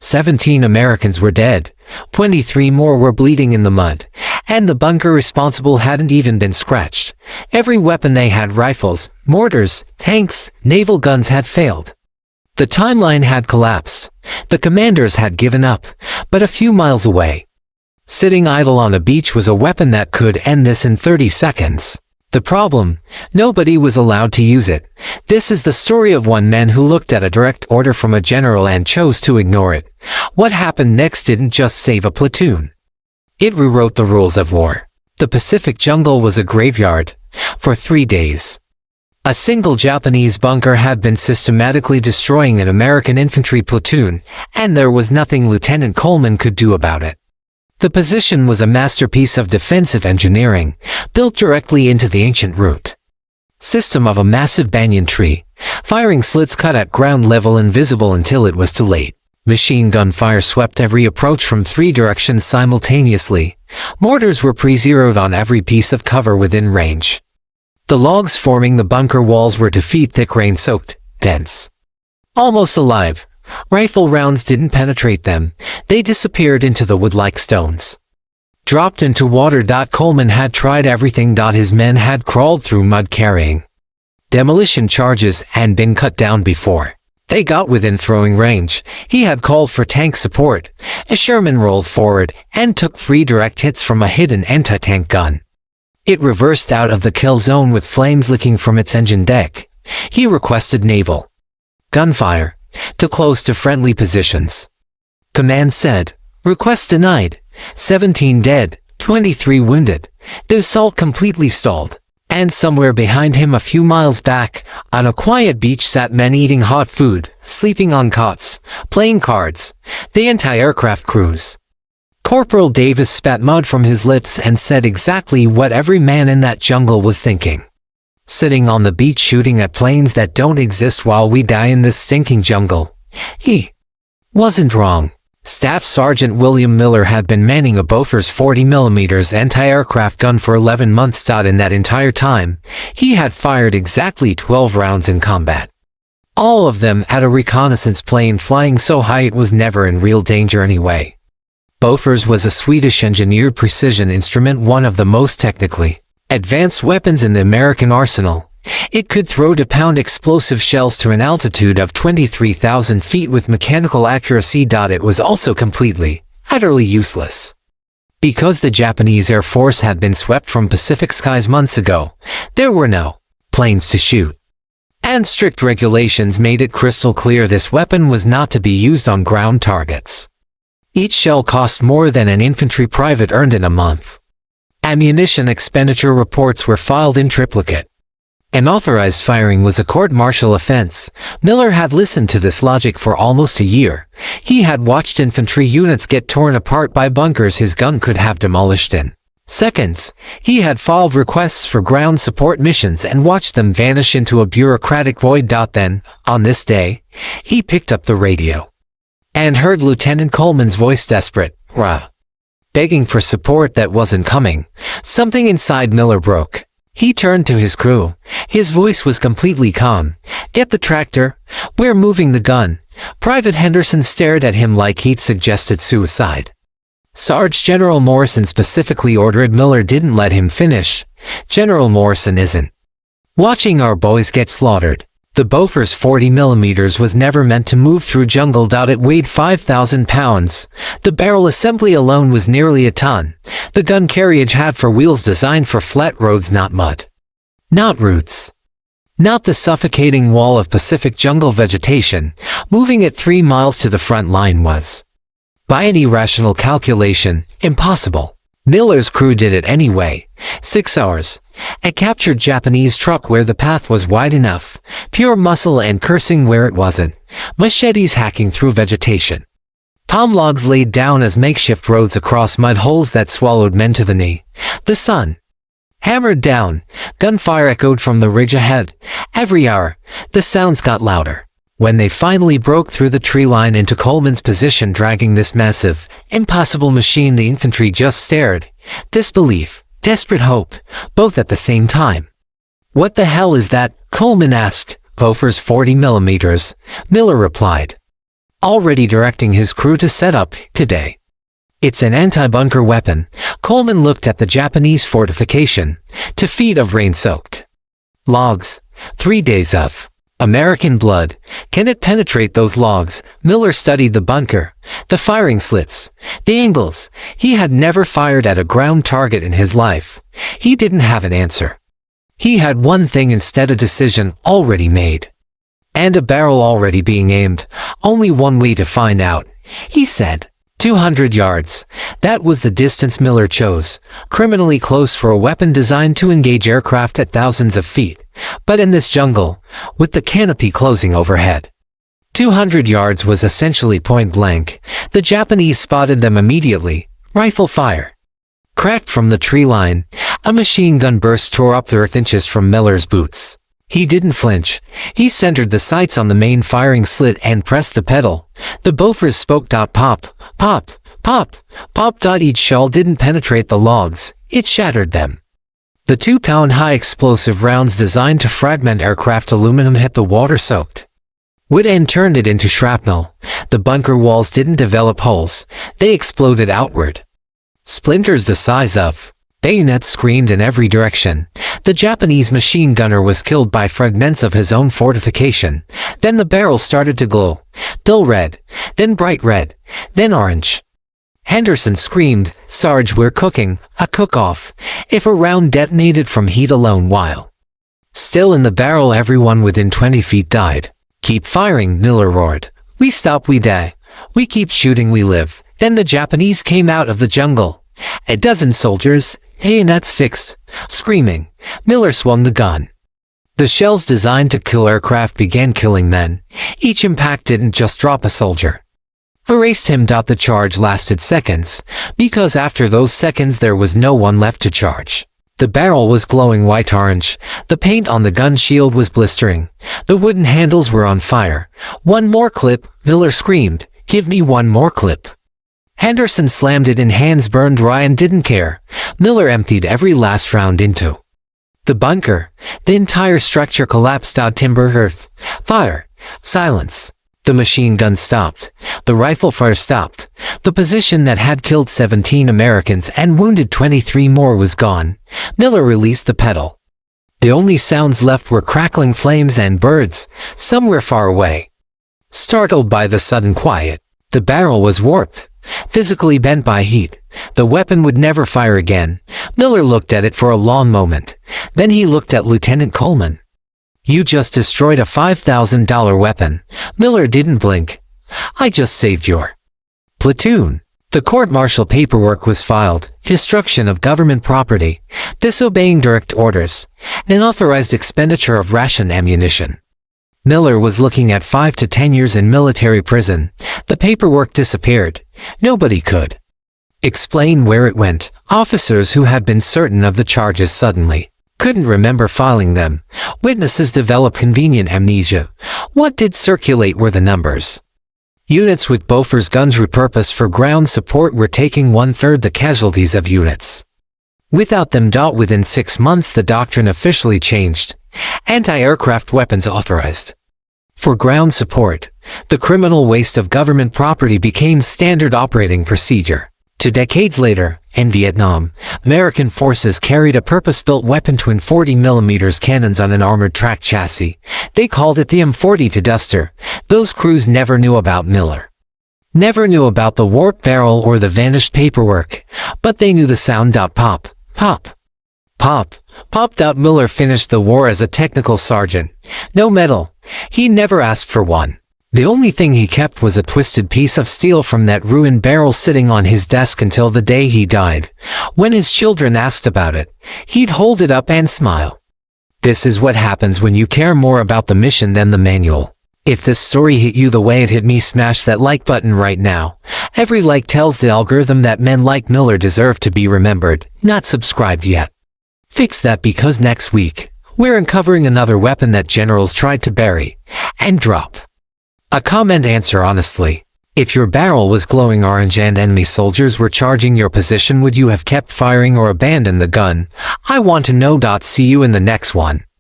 17 Americans were dead, 23 more were bleeding in the mud, and the bunker responsible hadn't even been scratched. Every weapon they had, rifles, mortars, tanks, naval guns, had failed. The timeline had collapsed. The commanders had given up, but a few miles away, sitting idle on a beach, was a weapon that could end this in 30 seconds. The problem: nobody was allowed to use it. This is the story of one man who looked at a direct order from a general and chose to ignore it. What happened next didn't just save a platoon. It rewrote the rules of war. The Pacific jungle was a graveyard. For 3 days, a single Japanese bunker had been systematically destroying an American infantry platoon, and there was nothing Lieutenant Coleman could do about it. The position was a masterpiece of defensive engineering, built directly into the ancient root system of a massive banyan tree, firing slits cut at ground level invisible until it was too late. Machine gun fire swept every approach from 3 directions simultaneously. Mortars were pre-zeroed on every piece of cover within range. The logs forming the bunker walls were 2 feet thick, rain-soaked, dense, almost alive. Rifle rounds didn't penetrate them. They disappeared into the wood like stones, dropped into water. Coleman had tried everything. His men had crawled through mud carrying demolition charges and been cut down before they got within throwing range. He had called for tank support. A Sherman rolled forward and took 3 direct hits from a hidden anti-tank gun. It reversed out of the kill zone with flames licking from its engine deck. He requested naval gunfire to close to friendly positions. Command said, "Request denied." 17 dead, 23 wounded. The assault completely stalled. And somewhere behind him, a few miles back, on a quiet beach, sat men eating hot food, sleeping on cots, playing cards. The anti-aircraft crews. Corporal Davis spat mud from his lips and said exactly what every man in that jungle was thinking. Sitting on the beach shooting at planes that don't exist while we die in this stinking jungle. He wasn't wrong. Staff Sergeant William Miller had been manning a Bofors 40mm anti-aircraft gun for 11 months. In that entire time, he had fired exactly 12 rounds in combat. All of them at a reconnaissance plane flying so high it was never in real danger anyway. Bofors was a Swedish-engineered precision instrument, one of the most technically advanced weapons in the American arsenal. It could throw to pound explosive shells to an altitude of 23,000 feet with mechanical accuracy. It was also completely, utterly useless. Because the Japanese Air Force had been swept from Pacific skies months ago, there were no planes to shoot. And strict regulations made it crystal clear this weapon was not to be used on ground targets. Each shell cost more than an infantry private earned in a month. Ammunition expenditure reports were filed in triplicate. Unauthorized firing was a court-martial offense. Miller had listened to this logic for almost a year. He had watched infantry units get torn apart by bunkers his gun could have demolished in seconds. He had filed requests for ground support missions and watched them vanish into a bureaucratic void. Then, on this day, he picked up the radio and heard Lieutenant Coleman's voice, desperate, begging for support that wasn't coming. Something inside Miller broke. He turned to his crew. His voice was completely calm. "Get the tractor. We're moving the gun." Private Henderson stared at him like he'd suggested suicide. Sarge General Morrison specifically ordered. Miller didn't let him finish. "General Morrison isn't watching our boys get slaughtered. The Bofors 40mm was never meant to move through jungle. It weighed 5,000 pounds. The barrel assembly alone was nearly a ton. The gun carriage had 4 wheels designed for flat roads, not mud, not roots, not the suffocating wall of Pacific jungle vegetation. Moving it 3 miles to the front line was, by any rational calculation, impossible. Miller's crew did it anyway. 6 hours. A captured Japanese truck where the path was wide enough. Pure muscle and cursing where it wasn't. Machetes hacking through vegetation. Palm logs laid down as makeshift roads across mud holes that swallowed men to the knee. The sun hammered down. Gunfire echoed from the ridge ahead. Every hour, the sounds got louder. When they finally broke through the tree line into Coleman's position, dragging this massive, impossible machine, the infantry just stared. Disbelief, desperate hope, both at the same time. "What the hell is that?" Coleman asked. "Bofors 40mm. Miller replied. already directing his crew to set up today. It's an anti-bunker weapon. Coleman looked at the Japanese fortification. To feet of rain-soaked logs. 3 days of American blood. Can it penetrate those logs? Miller studied the bunker, the firing slits, the angles. He had never fired at a ground target in his life. He didn't have an answer. He had one thing instead, a decision already made. And a barrel already being aimed. Only one way to find out, he said. 200 yards. That was the distance Miller chose. Criminally close for a weapon designed to engage aircraft at thousands of feet. But in this jungle, with the canopy closing overhead, 200 yards was essentially point blank. The Japanese spotted them immediately. Rifle fire. Cracked from the tree line, a machine gun burst tore up the earth inches from Miller's boots. He didn't flinch. He centered the sights on the main firing slit and pressed the pedal. The Bofors spoke. Pop, pop, pop, pop. Each shell didn't penetrate the logs. It shattered them. The 2-pound high explosive rounds designed to fragment aircraft aluminum hit the water-soaked wood and turned it into shrapnel. The bunker walls didn't develop holes. They exploded outward. Splinters the size of bayonets screamed in every direction. The Japanese machine gunner was killed by fragments of his own fortification. Then the barrel started to glow. Dull red, then bright red, then orange. Henderson screamed, "Sarge, we're cooking, a cook-off." If a round detonated from heat alone while still in the barrel, everyone within 20 feet died. "Keep firing," Miller roared. "We stop, we die. We keep shooting, we live." Then the Japanese came out of the jungle. A dozen soldiers, bayonets fixed, screaming. Miller swung the gun. The shells designed to kill aircraft began killing men. Each impact didn't just drop a soldier. Erased him. The charge lasted seconds, because after those seconds there was no one left to charge. The barrel was glowing white-orange. The paint on the gun shield was blistering. The wooden handles were on fire. "One more clip," Miller screamed. "Give me one more clip." Henderson slammed it in. Hands burned dry and didn't care. Miller emptied every last round into the bunker. The entire structure collapsed. Timber, earth, fire, silence. The machine gun stopped. The rifle fire stopped. The position that had killed 17 Americans and wounded 23 more was gone. Miller released the pedal. The only sounds left were crackling flames and birds, somewhere far away. Startled by the sudden quiet, the barrel was warped, physically bent by heat. The weapon would never fire again. Miller looked at it for a long moment. Then he looked at Lieutenant Coleman. "You just destroyed a $5,000 weapon." Miller didn't blink. "I just saved your platoon." The court-martial paperwork was filed. Destruction of government property, disobeying direct orders, unauthorized expenditure of ration ammunition. Miller was looking at 5 to 10 years in military prison. The paperwork disappeared. Nobody could explain where it went. Officers who had been certain of the charges suddenly couldn't remember filing them. Witnesses developed convenient amnesia. What did circulate were the numbers. Units with Bofors guns repurposed for ground support were taking 1/3 the casualties of units without them. Within 6 months the doctrine officially changed. Anti-aircraft weapons authorized for ground support. The criminal waste of government property became standard operating procedure. 2 decades later, in Vietnam, American forces carried a purpose-built weapon, twin 40mm cannons on an armored track chassis. They called it the M40 Duster. Those crews never knew about Miller. Never knew about the warped barrel or the vanished paperwork. But they knew the sound. Pop, pop, pop, pop. Miller finished the war as a technical sergeant. No medal. He never asked for one. The only thing he kept was a twisted piece of steel from that ruined barrel sitting on his desk until the day he died. When his children asked about it, he'd hold it up and smile. This is what happens when you care more about the mission than the manual. If this story hit you the way it hit me, smash that like button right now. Every like tells the algorithm that men like Miller deserve to be remembered. Not subscribed yet? Fix that, because next week, we're uncovering another weapon that generals tried to bury and drop. A comment answer honestly. If your barrel was glowing orange and enemy soldiers were charging your position, would you have kept firing or abandoned the gun? I want to know. See you in the next one.